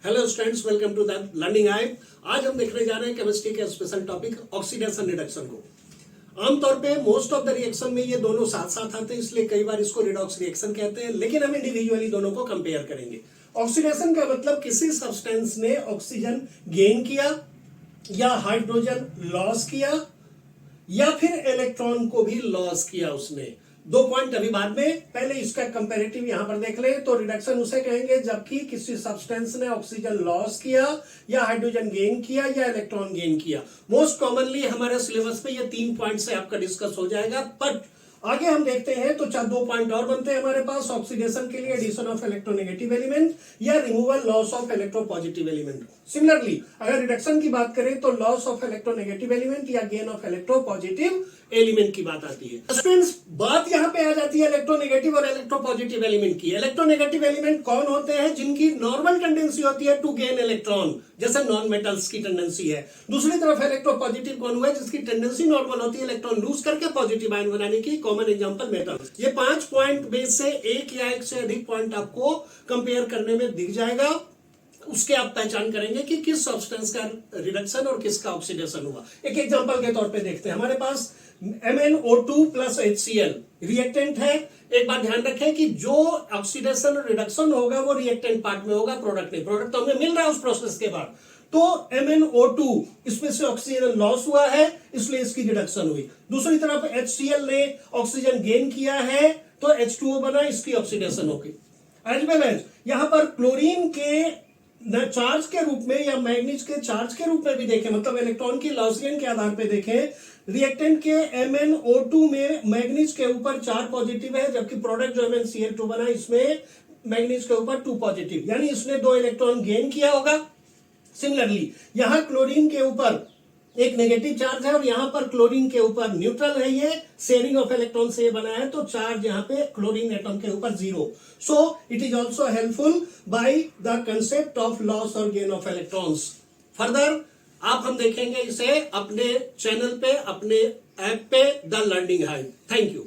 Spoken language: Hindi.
Hello students, welcome to the learning hive. आज हम देखने जा रहे हैं केमिस्ट्री के स्पेशल टॉपिक ऑक्सीडेशन रिडक्शन को। आमतौर पे मोस्ट ऑफ द रिएक्शन में ये दोनों साथ साथ आते हैं, इसलिए कई बार इसको रिडॉक्स रिएक्शन कहते हैं, लेकिन हम इंडिविजुअली दोनों को कंपेयर करेंगे। ऑक्सीडेशन का मतलब किसी सब्सटेंस ने ऑक्सीजन गेन किया या हाइड्रोजन लॉस किया या फिर इलेक्ट्रॉन को भी लॉस किया उसने। दो पॉइंट अभी बाद में, पहले इसका कंपैरेटिव यहां पर देख लें तो रिडक्शन उसे कहेंगे जबकि किसी सब्सटेंस ने ऑक्सीजन लॉस किया या हाइड्रोजन गेन किया या इलेक्ट्रॉन गेन किया। मोस्ट कॉमनली हमारे सिलेबस में ये 3 पॉइंट से आपका डिस्कस हो जाएगा, बट आगे हम देखते हैं तो 2 पॉइंट और बनते हैं हमारे पास ऑक्सीडेशन के लिए, एडिशन ऑफ इलेक्ट्रोनेगेटिव एलिमेंट या removal loss of electropositive element. Similarly अगर रिडक्शन की बात करें तो लॉस ऑफ इलेक्ट्रोनेगेटिव एलिमेंट या गेन ऑफ इलेक्ट्रोपॉजिटिव एलिमेंट की बात आती है। स्टूडेंट्स, बात यहां पे आ जाती है इलेक्ट्रोनेगेटिव और इलेक्ट्रोपॉजिटिव एलिमेंट की। इलेक्ट्रोनेगेटिव एलिमेंट कौन होते हैं? जिनकी नॉर्मल टेंडेंसी होती है टू गेन इलेक्ट्रॉन, जैसे नॉन मेटल्स की टेंडेंसी है। दूसरी तरफ इलेक्ट्रोपॉजिटिव कौन हुआ है? जिसकी टेंडेंसी नॉर्मल होती है इलेक्ट्रॉन लूज करके पॉजिटिव आयन बनाने की। Common example metal. ये 5 पॉइंट बेस से एक या एक से अधिक पॉइंट आपको कंपेयर करने में दिख जाएगा, उसके आप पहचान करेंगे कि किस सब्सटेंस का रिडक्शन और किसका ऑक्सीडेशन हुआ। एक एग्जांपल के तौर पे देखते हैं। हमारे पास MnO2 प्लस HCl रिएक्टेंट है। एक बात ध्यान रखें कि जो ऑक्सीडेशन और रिडक्शन होगा वो रिएक्टेंट पार्ट में होगा, प्रोडक्ट नहीं। प्रोडक्ट तो हमें मिल रहा है उस प्रोसेस के बाद। तो MnO2 इसमें से ऑक्सीजन लॉस हुआ है, इसलिए इसकी रिडक्शन हुई। दूसरी तरफ HCl ने ऑक्सीजन गेन किया है तो H2O बना, इसकी ऑक्सीडेशन होगी। एज वेल एज यहां पर क्लोरीन के चार्ज के रूप में या मैग्नीज के चार्ज के रूप में भी देखें, मतलब इलेक्ट्रॉन की लॉस गेन के आधार पे देखें, रिएक्टेंट के MnO2 में मैग्नीज के ऊपर 4 पॉजिटिव है, जबकि प्रोडक्ट जो MnCl2 बना इसमें मैग्नीज के ऊपर 2 पॉजिटिव, यानी इसने 2 इलेक्ट्रॉन गेन किया होगा। सिमिलरली यहां क्लोरीन के ऊपर एक नेगेटिव चार्ज है और यहां पर क्लोरीन के ऊपर न्यूट्रल है, ये शेयरिंग ऑफ इलेक्ट्रॉन से बना है, तो चार्ज यहां पे क्लोरीन एटम के ऊपर 0। So it is also helpful by the concept of loss और गेन ऑफ इलेक्ट्रॉन्स। फर्दर आप हम देखेंगे इसे अपने चैनल पे, अपने ऐप पे, the learning hive. Thank you.